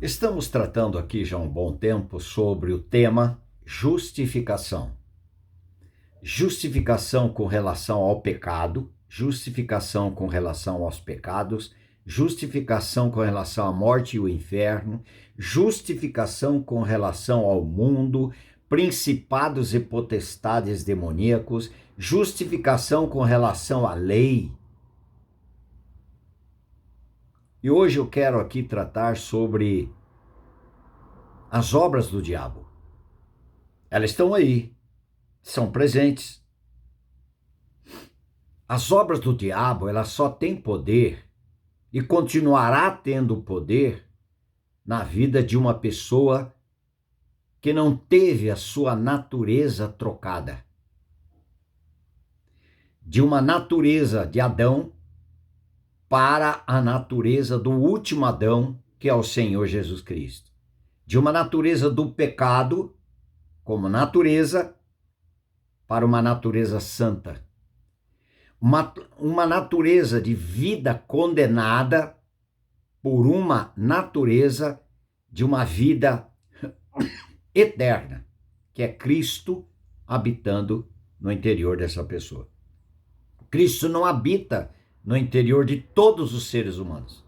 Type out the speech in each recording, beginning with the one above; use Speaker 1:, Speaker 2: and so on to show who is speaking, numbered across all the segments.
Speaker 1: Estamos tratando aqui já há um bom tempo sobre o tema justificação. Justificação com relação ao pecado, justificação com relação aos pecados, justificação com relação à morte e o inferno, justificação com relação ao mundo, principados e potestades demoníacos, justificação com relação à lei. E hoje eu quero aqui tratar sobre as obras do diabo. Elas estão aí, são presentes. As obras do diabo, elas só têm poder e continuará tendo poder na vida de uma pessoa que não teve a sua natureza trocada. De uma natureza de Adão para a natureza do último Adão, que é o Senhor Jesus Cristo. De uma natureza do pecado, como natureza, para uma natureza santa. Uma natureza de vida condenada por uma natureza de uma vida eterna, que é Cristo habitando no interior dessa pessoa. Cristo não habita no interior de todos os seres humanos.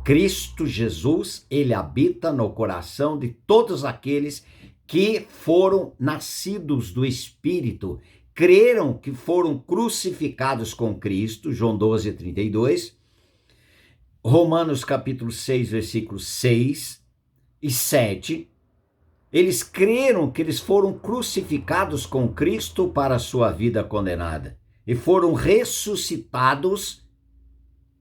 Speaker 1: Cristo Jesus, ele habita no coração de todos aqueles que foram nascidos do Espírito, creram que foram crucificados com Cristo, João 12, 32, Romanos capítulo 6, versículos 6 e 7, eles creram que eles foram crucificados com Cristo para a sua vida condenada e foram ressuscitados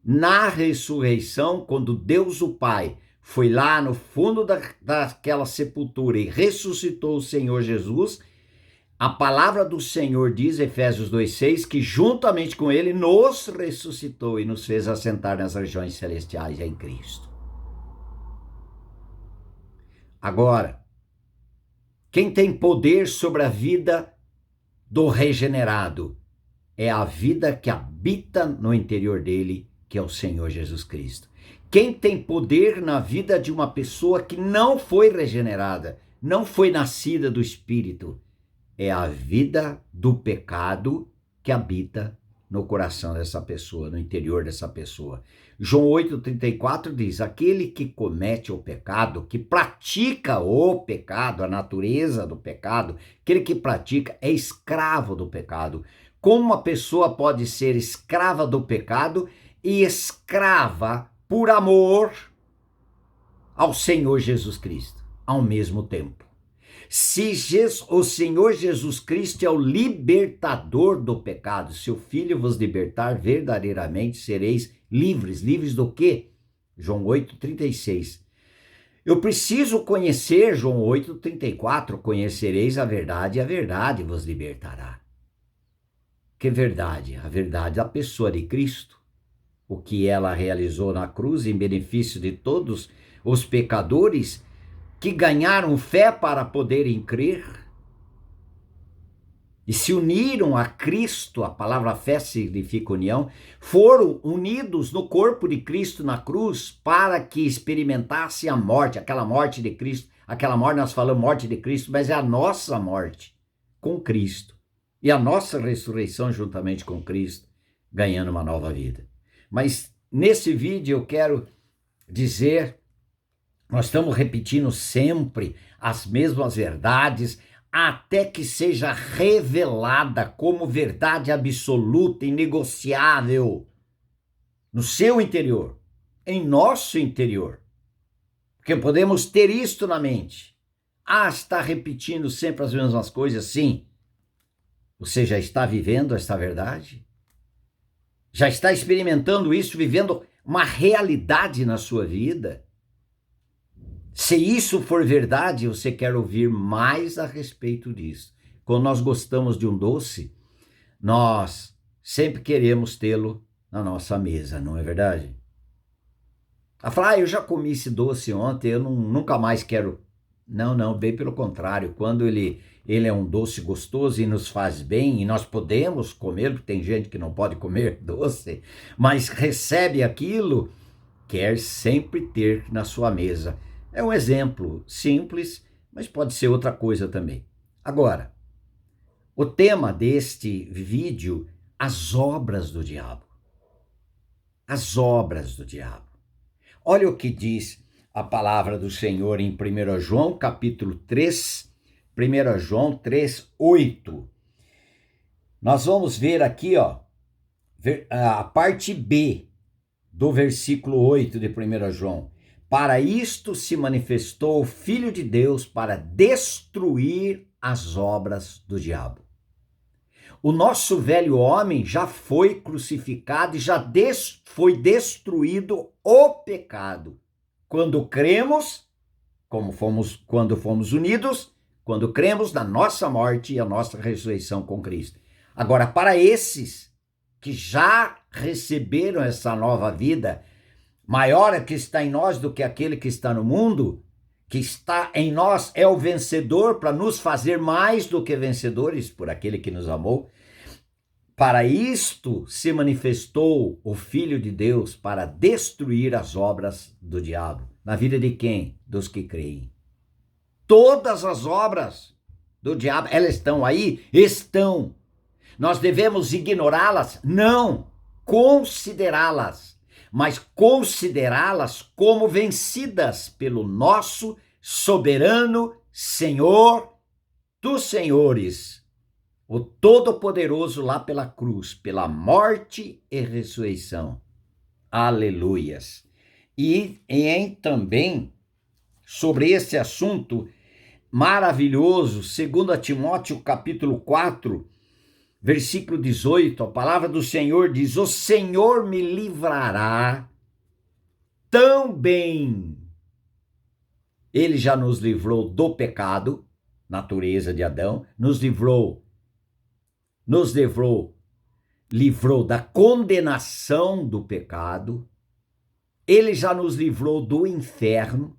Speaker 1: na ressurreição, quando Deus o Pai foi lá no fundo daquela sepultura e ressuscitou o Senhor Jesus. A palavra do Senhor diz, Efésios 2,6, que juntamente com ele nos ressuscitou e nos fez assentar nas regiões celestiais em Cristo. Agora, quem tem poder sobre a vida do regenerado é a vida que habita no interior dele, que é o Senhor Jesus Cristo. Quem tem poder na vida de uma pessoa que não foi regenerada, não foi nascida do Espírito, é a vida do pecado que habita no coração dessa pessoa, no interior dessa pessoa. João 8,34 diz, aquele que comete o pecado, que pratica o pecado, a natureza do pecado, aquele que pratica é escravo do pecado. Como uma pessoa pode ser escrava do pecado e escrava por amor ao Senhor Jesus Cristo, ao mesmo tempo? Se o Senhor Jesus Cristo é o libertador do pecado, se o Filho vos libertar, verdadeiramente sereis livres. Livres do quê? João 8,36. Eu preciso conhecer João 8,34. Conhecereis a verdade e a verdade vos libertará. Que verdade? A verdade da pessoa de Cristo. O que ela realizou na cruz em benefício de todos os pecadores que ganharam fé para poderem crer e se uniram a Cristo. A palavra fé significa união. Foram unidos no corpo de Cristo na cruz para que experimentasse a morte, aquela morte de Cristo. Aquela morte, nós falamos morte de Cristo, mas é a nossa morte com Cristo e a nossa ressurreição juntamente com Cristo, ganhando uma nova vida. Mas nesse vídeo eu quero dizer, nós estamos repetindo sempre as mesmas verdades até que seja revelada como verdade absoluta, inegociável no seu interior, em nosso interior. Porque podemos ter isto na mente. Está repetindo sempre as mesmas coisas? Sim. Você já está vivendo esta verdade? Já está experimentando isso, vivendo uma realidade na sua vida? Se isso for verdade, você quer ouvir mais a respeito disso. Quando nós gostamos de um doce, nós sempre queremos tê-lo na nossa mesa, não é verdade? A falar, eu já comi esse doce ontem, eu nunca mais quero. Não, bem pelo contrário. Quando ele é um doce gostoso e nos faz bem, e nós podemos comer, porque tem gente que não pode comer doce, mas recebe aquilo, quer sempre ter na sua mesa. É um exemplo simples, mas pode ser outra coisa também. Agora, o tema deste vídeo, as obras do diabo. As obras do diabo. Olha o que diz a palavra do Senhor em 1 João, capítulo 3, 1 João 3, 8. Nós vamos ver aqui, a parte B do versículo 8 de 1 João. Para isto se manifestou o Filho de Deus para destruir as obras do diabo. O nosso velho homem já foi crucificado e já foi destruído o pecado. Quando cremos, quando fomos unidos, quando cremos na nossa morte e a nossa ressurreição com Cristo. Agora, para esses que já receberam essa nova vida, maior é que está em nós do que aquele que está no mundo, que está em nós é o vencedor para nos fazer mais do que vencedores por aquele que nos amou. Para isto se manifestou o Filho de Deus para destruir as obras do diabo. Na vida de quem? Dos que creem. Todas as obras do diabo, elas estão aí? Estão. Nós devemos ignorá-las? Não. Considerá-las. Mas considerá-las como vencidas pelo nosso soberano Senhor dos senhores, o Todo-Poderoso lá pela cruz, pela morte e ressurreição. Aleluias. E também sobre esse assunto maravilhoso, 2 Timóteo capítulo 4, versículo 18, a palavra do Senhor diz: o Senhor me livrará também. Ele já nos livrou do pecado, natureza de Adão, livrou da condenação do pecado, ele já nos livrou do inferno,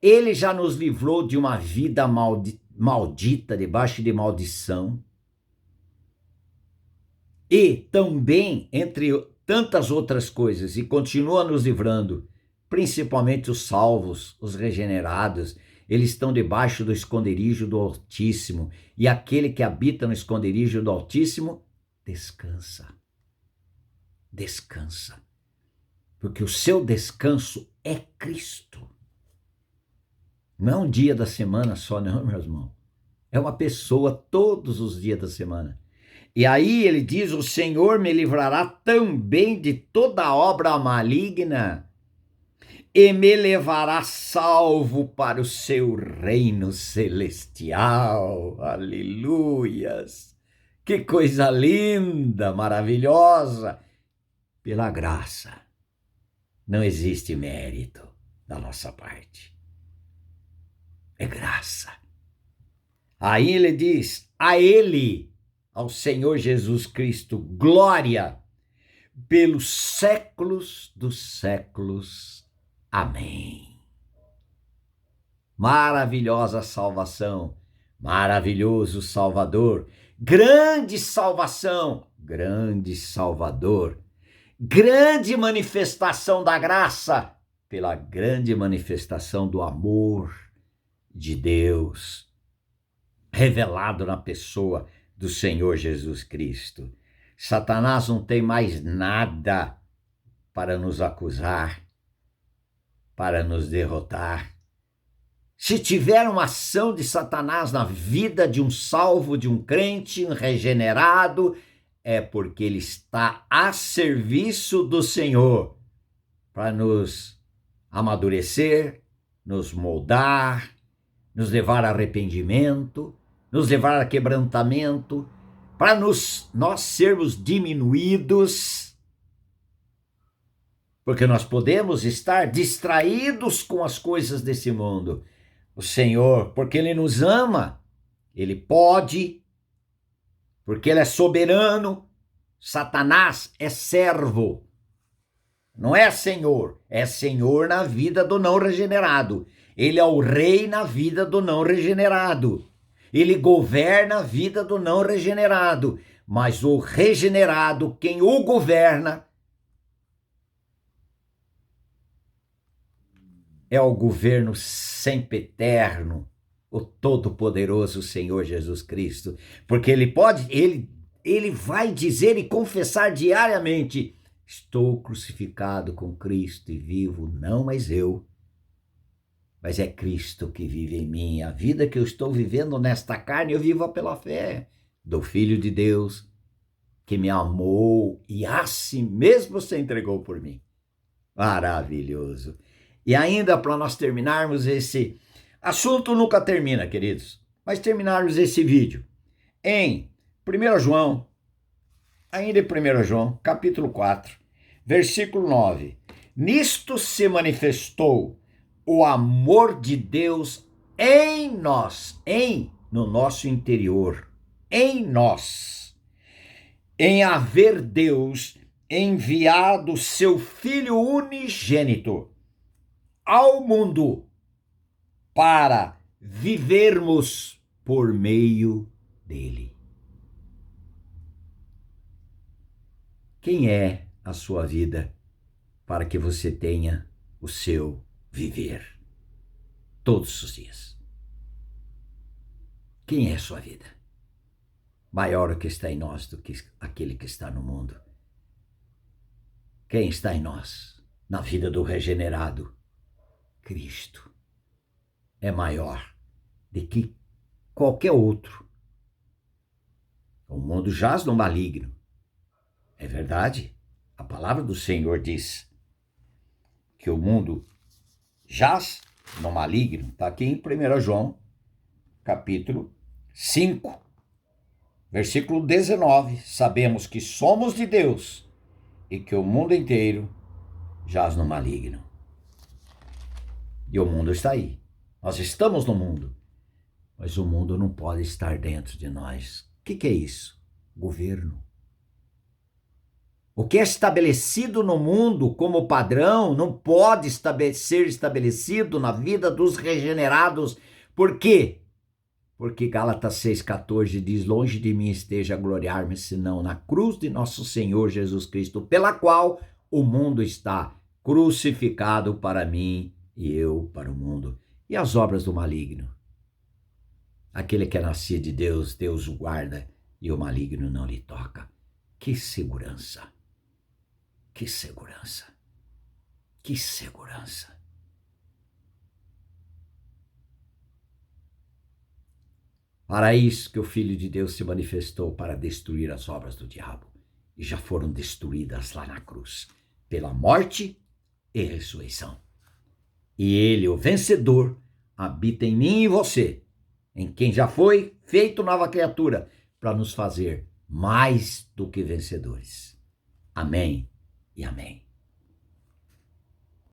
Speaker 1: ele já nos livrou de uma vida maldita, debaixo de maldição. E também, entre tantas outras coisas, e continua nos livrando, principalmente os salvos, os regenerados, eles estão debaixo do esconderijo do Altíssimo, e aquele que habita no esconderijo do Altíssimo, descansa. Descansa. Porque o seu descanso é Cristo. Não é um dia da semana só, não, meus irmãos. É uma pessoa todos os dias da semana. E aí ele diz: o Senhor me livrará também de toda obra maligna e me levará salvo para o seu reino celestial. Aleluias! Que coisa linda, maravilhosa! Pela graça. Não existe mérito da nossa parte. É graça. Aí ele diz: a ele, ao Senhor Jesus Cristo, glória pelos séculos dos séculos. Amém. Maravilhosa salvação, maravilhoso Salvador, grande salvação, grande Salvador, grande manifestação da graça, pela grande manifestação do amor de Deus, revelado na pessoa do Senhor Jesus Cristo. Satanás não tem mais nada para nos acusar, para nos derrotar. Se tiver uma ação de Satanás na vida de um salvo, de um crente, um regenerado, é porque ele está a serviço do Senhor para nos amadurecer, nos moldar, nos levar a arrependimento, nos levar a quebrantamento, para nós sermos diminuídos, porque nós podemos estar distraídos com as coisas desse mundo. O Senhor, porque Ele nos ama, Ele pode, porque Ele é soberano. Satanás é servo, não é Senhor, é Senhor na vida do não regenerado. Ele é o rei na vida do não regenerado. Ele governa a vida do não regenerado, mas o regenerado, quem o governa, é o governo sempre eterno, o todo-poderoso Senhor Jesus Cristo, porque ele vai dizer e confessar diariamente: estou crucificado com Cristo e vivo, não mais eu, mas é Cristo que vive em mim. A vida que eu estou vivendo nesta carne, eu vivo pela fé do Filho de Deus, que me amou e a si mesmo se entregou por mim. Maravilhoso. E ainda para nós terminarmos esse assunto, nunca termina, queridos, mas terminarmos esse vídeo em 1 João, ainda em 1 João, capítulo 4, versículo 9. Nisto se manifestou o amor de Deus em nós, no nosso interior, em nós, em haver Deus enviado seu Filho unigênito ao mundo para vivermos por meio dele. Quem é a sua vida para que você tenha o seu viver todos os dias? Quem é a sua vida? Maior o que está em nós do que aquele que está no mundo. Quem está em nós, na vida do regenerado? Cristo é maior do que qualquer outro. O mundo jaz no maligno. É verdade. A palavra do Senhor diz que o mundo jaz no maligno. Está aqui em 1 João, capítulo 5, versículo 19. Sabemos que somos de Deus e que o mundo inteiro jaz no maligno. E o mundo está aí. Nós estamos no mundo, mas o mundo não pode estar dentro de nós. O que é isso? Governo. O que é estabelecido no mundo como padrão não pode ser estabelecido na vida dos regenerados. Por quê? Porque Gálatas 6,14 diz: longe de mim esteja a gloriar-me, senão na cruz de nosso Senhor Jesus Cristo, pela qual o mundo está crucificado para mim e eu para o mundo. E as obras do maligno? Aquele que é nascido de Deus, Deus o guarda e o maligno não lhe toca. Que segurança! Que segurança! Que segurança! Para isso que o Filho de Deus se manifestou, para destruir as obras do diabo. E já foram destruídas lá na cruz, pela morte e ressurreição. E ele, o vencedor, habita em mim e você, em quem já foi feito nova criatura, para nos fazer mais do que vencedores. Amém e amém.